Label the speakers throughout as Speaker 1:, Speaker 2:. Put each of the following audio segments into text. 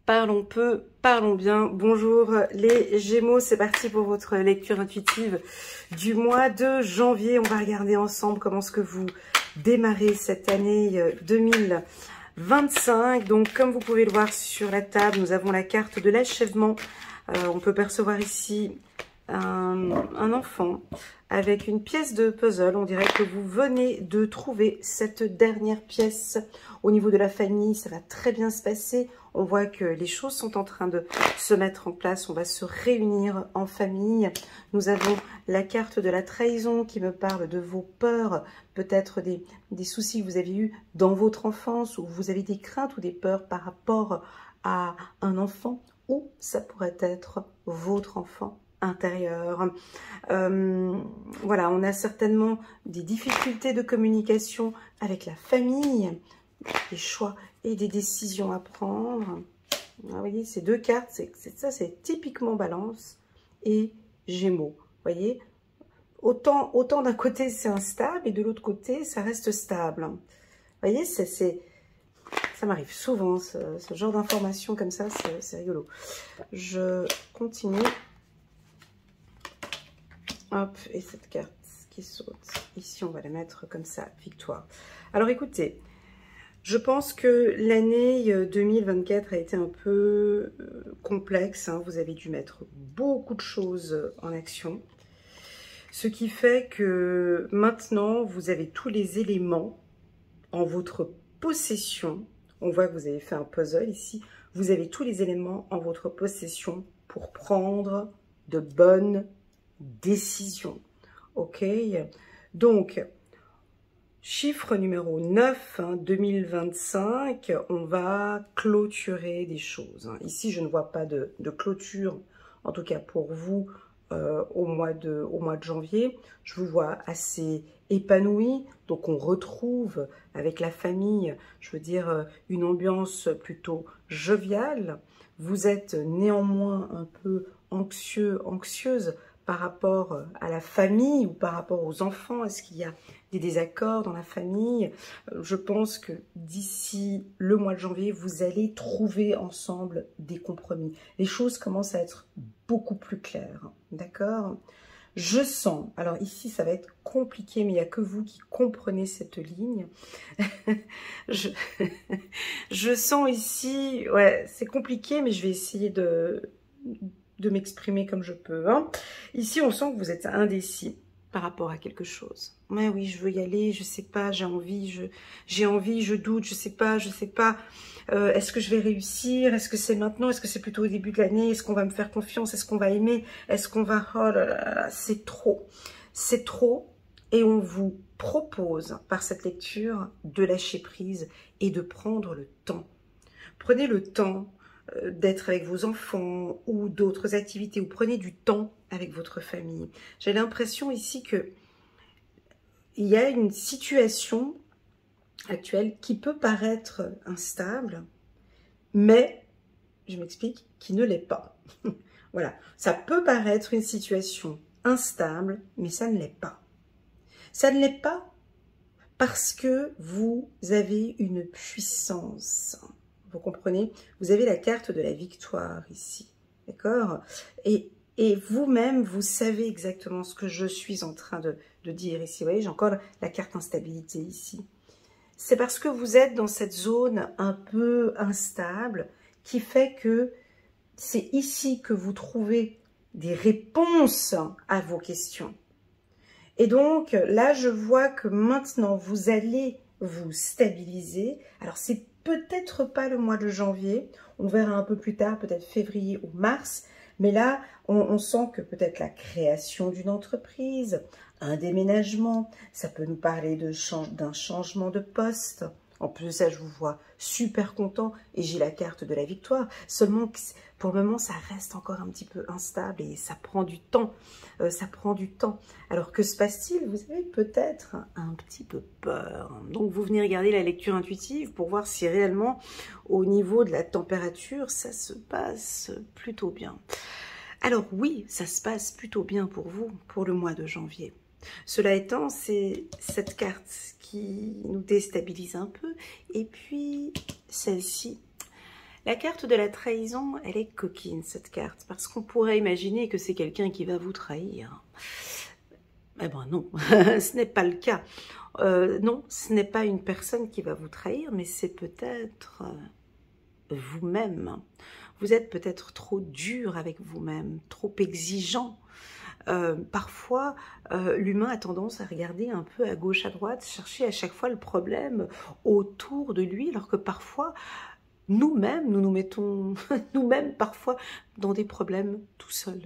Speaker 1: Parlons peu, parlons bien. Bonjour les Gémeaux, c'est parti pour votre lecture intuitive du mois de janvier. On va regarder ensemble comment est-ce que vous démarrez cette année 2025. Donc comme vous pouvez le voir sur la table, nous avons la carte de l'achèvement. On peut percevoir ici un enfant avec une pièce de puzzle. On dirait que vous venez de trouver cette dernière pièce. Au niveau de la famille, ça va très bien se passer. On voit que les choses sont en train de se mettre en place. On va se réunir en famille. Nous avons la carte de la trahison qui me parle de vos peurs, peut-être des soucis que vous avez eus dans votre enfance, ou vous avez des craintes ou des peurs par rapport à un enfant, ou ça pourrait être votre enfant intérieur. Voilà, on a certainement des difficultés de communication avec la famille, des choix et des décisions à prendre. Vous voyez, ces deux cartes, c'est typiquement Balance et Gémeaux. Vous voyez, autant d'un côté c'est instable et de l'autre côté ça reste stable. Vous voyez, ça m'arrive souvent, ce genre d'informations comme ça, c'est rigolo. Je continue. Hop, et cette carte qui saute. Ici, on va la mettre comme ça, victoire. Alors, écoutez, je pense que l'année 2024 a été un peu complexe. Hein. Vous avez dû mettre beaucoup de choses en action. Ce qui fait que maintenant, vous avez tous les éléments en votre possession. On voit que vous avez fait un puzzle ici. Vous avez tous les éléments en votre possession pour prendre de bonnes décisions. Ok, donc chiffre numéro 9, 2025, on va clôturer des choses. Ici, je ne vois pas de clôture, en tout cas pour vous, au mois de janvier. Je vous vois assez épanoui, donc on retrouve avec la famille, je veux dire, une ambiance plutôt joviale. Vous êtes néanmoins un peu anxieuse par rapport à la famille ou par rapport aux enfants. Est-ce qu'il y a des désaccords dans la famille? Je pense que d'ici le mois de janvier, vous allez trouver ensemble des compromis. Les choses commencent à être beaucoup plus claires, d'accord? Je sens, alors ici ça va être compliqué, mais il n'y a que vous qui comprenez cette ligne. je sens ici, ouais, c'est compliqué, mais je vais essayer de m'exprimer comme je peux. Hein. Ici, on sent que vous êtes indécis par rapport à quelque chose. Mais oui, je veux y aller, je sais pas, j'ai envie, je doute, je sais pas. Est-ce que je vais réussir? Est-ce que c'est maintenant? Est-ce que c'est plutôt au début de l'année? Est-ce qu'on va me faire confiance? Est-ce qu'on va aimer? Est-ce qu'on va... Oh là là là, c'est trop. C'est trop. Et on vous propose, par cette lecture, de lâcher prise et de prendre le temps. Prenez le temps d'être avec vos enfants ou d'autres activités, ou prenez du temps avec votre famille. J'ai l'impression ici que il y a une situation actuelle qui peut paraître instable, mais, je m'explique, qui ne l'est pas. Voilà, ça peut paraître une situation instable, mais ça ne l'est pas. Ça ne l'est pas parce que vous avez une puissance. Vous comprenez? Vous avez la carte de la victoire ici, d'accord? Et vous-même, vous savez exactement ce que je suis en train de dire ici. Vous voyez, j'ai encore la carte instabilité ici. C'est parce que vous êtes dans cette zone un peu instable qui fait que c'est ici que vous trouvez des réponses à vos questions. Et donc, là, je vois que maintenant, vous allez vous stabiliser. Alors, c'est peut-être pas le mois de janvier, on verra un peu plus tard, peut-être février ou mars, mais là, on sent que peut-être la création d'une entreprise, un déménagement, ça peut nous parler d'un changement de poste. En plus de ça, je vous vois super content et j'ai la carte de la victoire. Seulement, pour le moment, ça reste encore un petit peu instable et ça prend du temps. Alors, que se passe-t-il? Vous avez peut-être un petit peu peur. Donc, vous venez regarder la lecture intuitive pour voir si réellement, au niveau de la température, ça se passe plutôt bien. Alors oui, ça se passe plutôt bien pour vous, pour le mois de janvier. Cela étant, c'est cette carte qui nous déstabilise un peu. Et puis, celle-ci, La carte de la trahison, elle est coquine, cette carte, parce qu'on pourrait imaginer que c'est quelqu'un qui va vous trahir. Eh ben non, ce n'est pas le cas. Non, ce n'est pas une personne qui va vous trahir, mais c'est peut-être vous-même. Vous êtes peut-être trop dur avec vous-même, trop exigeant. Parfois, l'humain a tendance à regarder un peu à gauche, à droite, chercher à chaque fois le problème autour de lui, alors que parfois, nous-mêmes, nous nous mettons nous-mêmes parfois dans des problèmes tout seuls.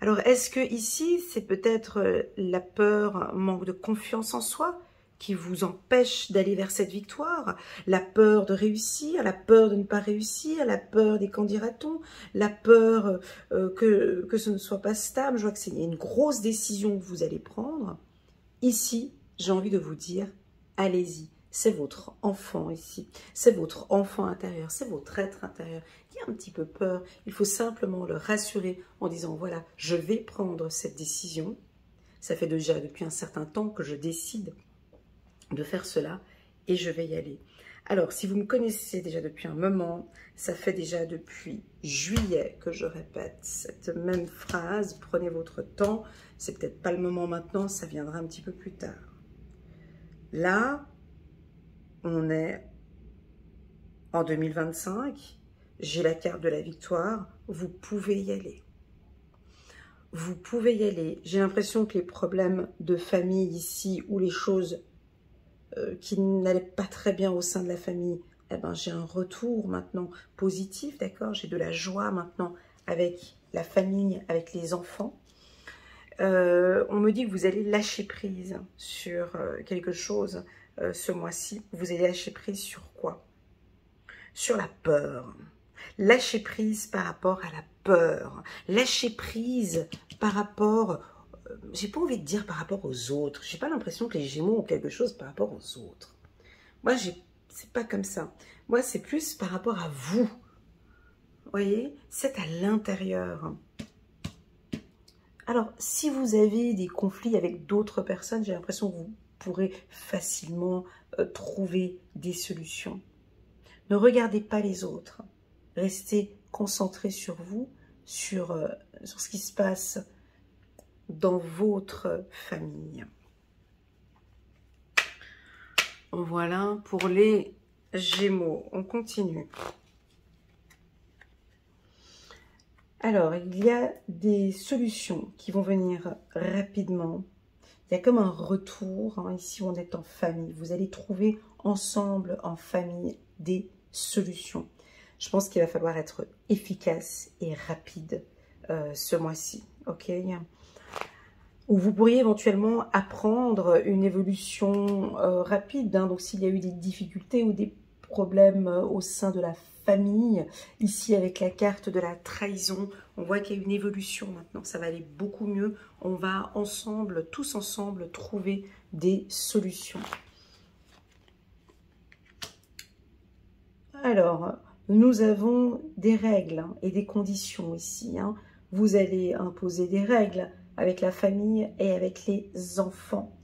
Speaker 1: Alors, est-ce que ici, c'est peut-être la peur, manque de confiance en soi qui vous empêche d'aller vers cette victoire, la peur de réussir, la peur de ne pas réussir, la peur des qu'en dira-t-on, la peur que ce ne soit pas stable. Je vois que c'est une grosse décision que vous allez prendre. Ici, j'ai envie de vous dire, allez-y. C'est votre enfant ici, c'est votre enfant intérieur, c'est votre être intérieur qui a un petit peu peur. Il faut simplement le rassurer en disant, voilà, je vais prendre cette décision. Ça fait déjà depuis un certain temps que je décide de faire cela et je vais y aller. Alors, si vous me connaissez déjà depuis un moment, ça fait déjà depuis juillet que je répète cette même phrase. Prenez votre temps, c'est peut-être pas le moment maintenant, ça viendra un petit peu plus tard. Là, on est en 2025, j'ai la carte de la victoire, vous pouvez y aller. Vous pouvez y aller. J'ai l'impression que les problèmes de famille ici, ou les choses qui n'allaient pas très bien au sein de la famille, eh ben, j'ai un retour maintenant positif, d'accord? J'ai de la joie maintenant avec la famille, avec les enfants. On me dit que vous allez lâcher prise sur quelque chose ce mois-ci. Vous allez lâcher prise sur quoi? Sur la peur. Lâcher prise par rapport à la peur. Lâcher prise par rapport, j'ai pas envie de dire par rapport aux autres. J'ai pas l'impression que les Gémeaux ont quelque chose par rapport aux autres. Moi, c'est pas comme ça. Moi, c'est plus par rapport à vous. Vous voyez, c'est à l'intérieur. Alors, si vous avez des conflits avec d'autres personnes, j'ai l'impression que vous pourrez facilement trouver des solutions. Ne regardez pas les autres. Restez concentré sur vous, sur ce qui se passe dans votre famille. Voilà pour les Gémeaux. On continue. Alors, il y a des solutions qui vont venir rapidement. Il y a comme un retour. Hein, ici, on est en famille. Vous allez trouver ensemble, en famille, des solutions. Je pense qu'il va falloir être efficace et rapide ce mois-ci. Ok? Ou vous pourriez éventuellement apprendre une évolution rapide. Hein, donc, s'il y a eu des difficultés ou des problèmes au sein de la famille, ici avec la carte de la trahison, on voit qu'il y a une évolution maintenant. Ça va aller beaucoup mieux. On va ensemble, tous ensemble, trouver des solutions. Alors, nous avons des règles et des conditions ici. Hein. Vous allez imposer des règles avec la famille et avec les enfants.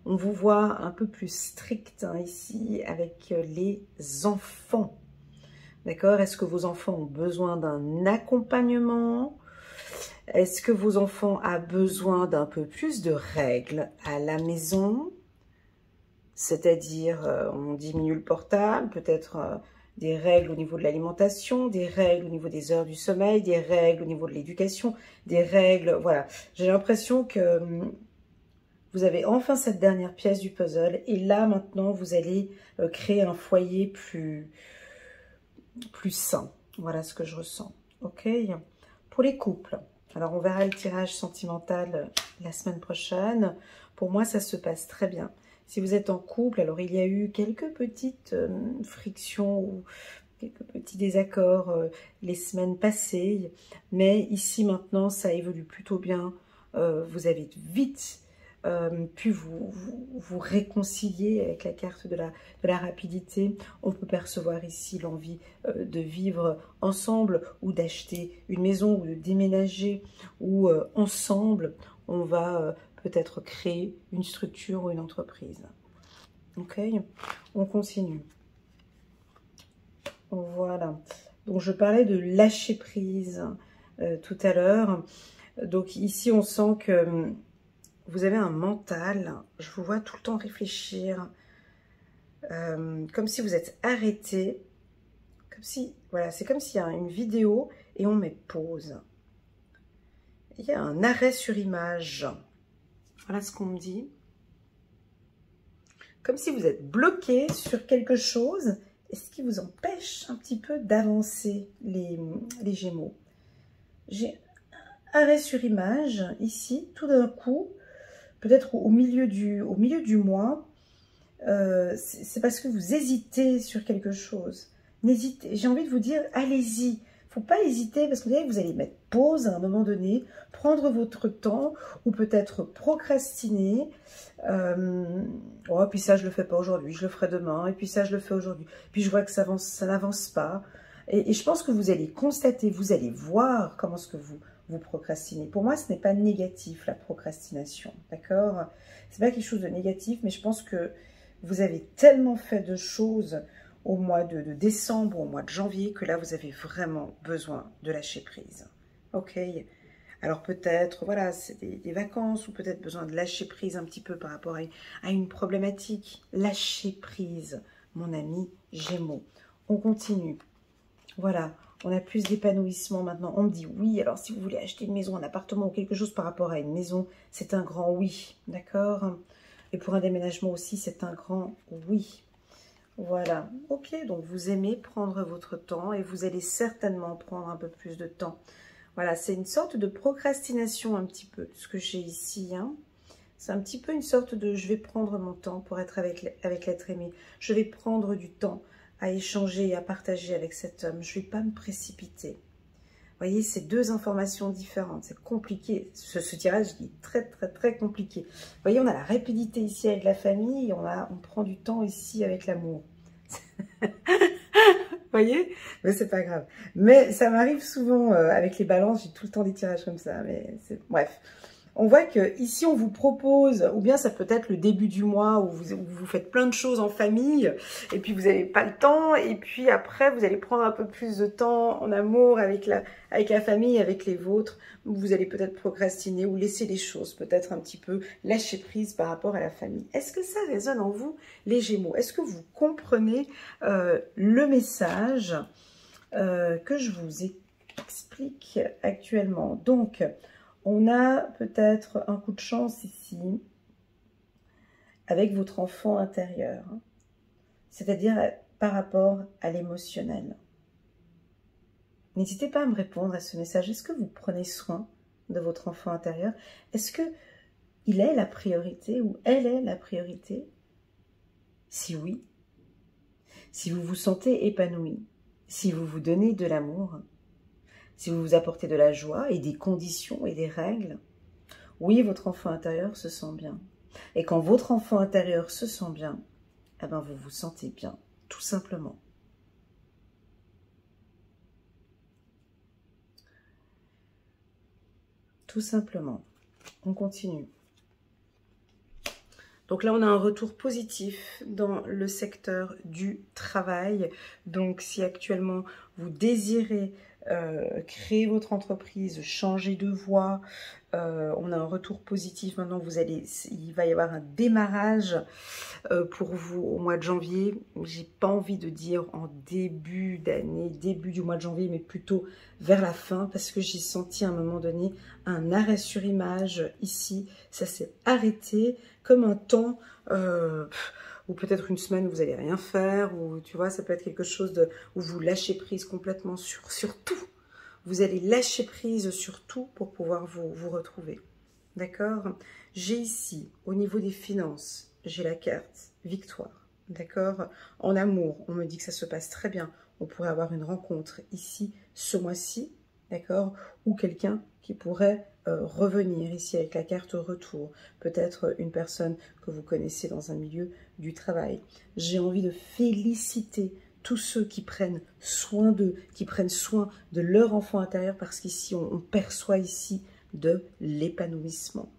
Speaker 1: On vous voit un peu plus strict hein, ici avec les enfants. D'accord? Est-ce que vos enfants ont besoin d'un accompagnement? Est-ce que vos enfants ont besoin d'un peu plus de règles à la maison? C'est-à-dire, on diminue le portable, peut-être des règles au niveau de l'alimentation, des règles au niveau des heures du sommeil, des règles au niveau de l'éducation, des règles, voilà. J'ai l'impression que vous avez enfin cette dernière pièce du puzzle et là, maintenant, vous allez créer un foyer plus sain. Voilà ce que je ressens. Ok? Pour les couples, alors on verra le tirage sentimental la semaine prochaine. Pour moi, ça se passe très bien. Si vous êtes en couple, alors il y a eu quelques petites frictions ou quelques petits désaccords les semaines passées. Mais ici, maintenant, ça évolue plutôt bien. Vous avez vite pu vous réconcilier avec la carte de la rapidité. On peut percevoir ici l'envie de vivre ensemble ou d'acheter une maison ou de déménager ou ensemble, on va peut-être créer une structure ou une entreprise. Ok, on continue. Voilà. dont je parlais de lâcher prise tout à l'heure. Donc ici, on sent que vous avez un mental, je vous vois tout le temps réfléchir, comme si vous êtes arrêté, comme si, voilà, c'est comme s'il y a une vidéo et on met pause. Il y a un arrêt sur image. Voilà ce qu'on me dit. Comme si vous êtes bloqué sur quelque chose, et ce qui vous empêche un petit peu d'avancer, les Gémeaux. J'ai arrêt sur image, ici, tout d'un coup, peut-être au milieu du mois, c'est parce que vous hésitez sur quelque chose. J'ai envie de vous dire, allez-y. Il ne faut pas hésiter parce que vous allez mettre pause à un moment donné, prendre votre temps ou peut-être procrastiner. Oh, puis ça, je ne le fais pas aujourd'hui, je le ferai demain. Et puis ça, je le fais aujourd'hui. Puis je vois que ça n'avance pas. Et je pense que vous allez constater, vous allez voir comment est-ce que vous procrastinez. Pour moi, ce n'est pas négatif, la procrastination. D'accord? Ce n'est pas quelque chose de négatif, mais je pense que vous avez tellement fait de choses au mois de décembre, au mois de janvier, que là, vous avez vraiment besoin de lâcher prise. Ok? Alors peut-être, voilà, c'est des vacances ou peut-être besoin de lâcher prise un petit peu par rapport à une problématique. Lâcher prise, mon ami Gémeaux. On continue. Voilà, on a plus d'épanouissement maintenant. On me dit oui, alors si vous voulez acheter une maison, un appartement ou quelque chose par rapport à une maison, c'est un grand oui, d'accord? Et pour un déménagement aussi, c'est un grand oui. Voilà, ok, donc vous aimez prendre votre temps et vous allez certainement prendre un peu plus de temps. Voilà, c'est une sorte de procrastination un petit peu, ce que j'ai ici. Hein. C'est un petit peu une sorte de je vais prendre mon temps pour être avec l'être aimé. Je vais prendre du temps à échanger et à partager avec cet homme. Je ne vais pas me précipiter. Vous voyez, c'est deux informations différentes. C'est compliqué. Ce tirage est très, très, très compliqué. Vous voyez, on a la rapidité ici avec la famille et on prend du temps ici avec l'amour. Vous voyez? Mais c'est pas grave. Mais ça m'arrive souvent avec les balances. J'ai tout le temps des tirages comme ça. Mais bref. On voit que ici on vous propose, ou bien ça peut être le début du mois où vous faites plein de choses en famille, et puis vous n'avez pas le temps, et puis après vous allez prendre un peu plus de temps en amour avec la famille, avec les vôtres, vous allez peut-être procrastiner ou laisser les choses, peut-être un petit peu lâcher prise par rapport à la famille. Est-ce que ça résonne en vous, les Gémeaux? Est-ce que vous comprenez le message que je vous explique actuellement? Donc, on a peut-être un coup de chance ici avec votre enfant intérieur, c'est-à-dire par rapport à l'émotionnel. N'hésitez pas à me répondre à ce message. Est-ce que vous prenez soin de votre enfant intérieur? Est-ce que il est la priorité ou elle est la priorité? Si oui, si vous vous sentez épanoui, si vous vous donnez de l'amour, si vous vous apportez de la joie et des conditions et des règles, oui, votre enfant intérieur se sent bien. Et quand votre enfant intérieur se sent bien, eh ben vous vous sentez bien, tout simplement. Tout simplement. On continue. Donc là, on a un retour positif dans le secteur du travail. Donc si actuellement vous désirez créer votre entreprise, changer de voie, on a un retour positif. Maintenant, il va y avoir un démarrage pour vous au mois de janvier. J'ai pas envie de dire en début d'année, début du mois de janvier, mais plutôt vers la fin, parce que j'ai senti à un moment donné un arrêt sur image ici. Ça s'est arrêté comme un temps ou peut-être une semaine où vous n'allez rien faire, ou tu vois, ça peut être quelque chose où vous lâchez prise complètement sur tout. Vous allez lâcher prise sur tout pour pouvoir vous retrouver. D'accord? J'ai ici, au niveau des finances, j'ai la carte victoire. D'accord? En amour, on me dit que ça se passe très bien. On pourrait avoir une rencontre ici, ce mois-ci. D'accord? Ou quelqu'un qui pourrait revenir ici avec la carte retour. Peut-être une personne que vous connaissez dans un milieu du travail. J'ai envie de féliciter tous ceux qui prennent soin d'eux, qui prennent soin de leur enfant intérieur, parce qu'ici, on perçoit ici de l'épanouissement.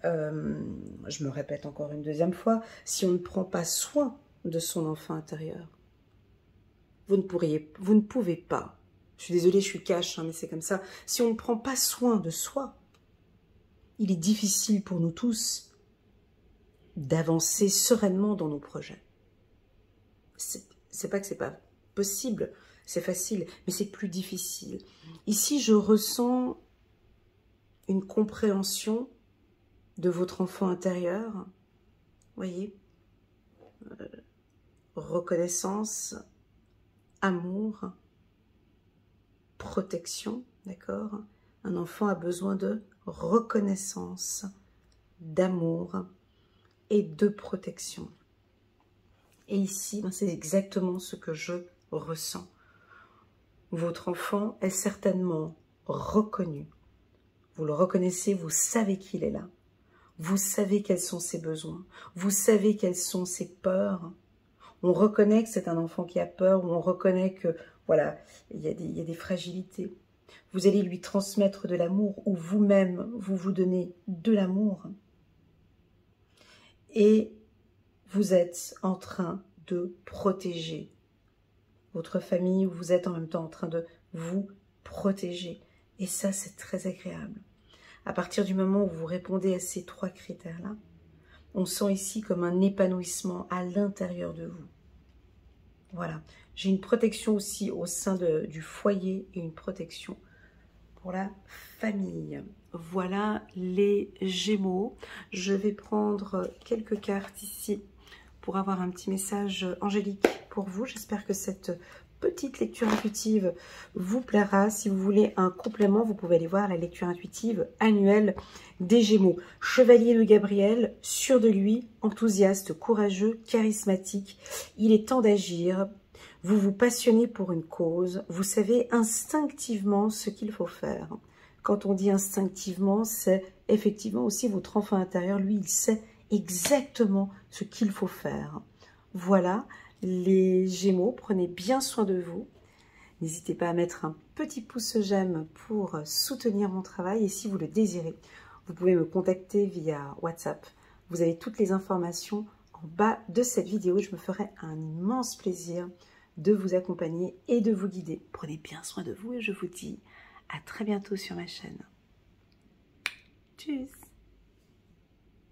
Speaker 1: Je me répète encore une deuxième fois, si on ne prend pas soin de son enfant intérieur, vous ne pouvez pas Je suis désolée, je suis cash, hein, mais c'est comme ça. Si on ne prend pas soin de soi, il est difficile pour nous tous d'avancer sereinement dans nos projets. C'est pas que c'est pas possible, c'est facile, mais c'est plus difficile. Ici, je ressens une compréhension de votre enfant intérieur, voyez, reconnaissance, amour, protection, d'accord? Un enfant a besoin de reconnaissance, d'amour et de protection. Et ici, c'est exactement ce que je ressens. Votre enfant est certainement reconnu. Vous le reconnaissez, vous savez qu'il est là. Vous savez quels sont ses besoins. Vous savez quelles sont ses peurs. On reconnaît que c'est un enfant qui a peur, ou on reconnaît que, voilà, il y a des fragilités. Vous allez lui transmettre de l'amour, ou vous-même, vous vous donnez de l'amour. Et vous êtes en train de protéger votre famille, ou vous êtes en même temps en train de vous protéger. Et ça, c'est très agréable. À partir du moment où vous répondez à ces 3 critères-là, on sent ici comme un épanouissement à l'intérieur de vous. Voilà. J'ai une protection aussi au sein du foyer et une protection pour la famille. Voilà les Gémeaux. Je vais prendre quelques cartes ici pour avoir un petit message angélique pour vous. J'espère que cette petite lecture intuitive vous plaira. Si vous voulez un complément, vous pouvez aller voir la lecture intuitive annuelle des Gémeaux. Chevalier de Gabriel, sûr de lui, enthousiaste, courageux, charismatique. Il est temps d'agir. Vous vous passionnez pour une cause. Vous savez instinctivement ce qu'il faut faire. Quand on dit instinctivement, c'est effectivement aussi votre enfant intérieur. Lui, il sait exactement ce qu'il faut faire. Voilà. Les Gémeaux, prenez bien soin de vous. N'hésitez pas à mettre un petit pouce j'aime pour soutenir mon travail. Et si vous le désirez, vous pouvez me contacter via WhatsApp. Vous avez toutes les informations en bas de cette vidéo. Je me ferai un immense plaisir de vous accompagner et de vous guider. Prenez bien soin de vous et je vous dis à très bientôt sur ma chaîne. Tchuss!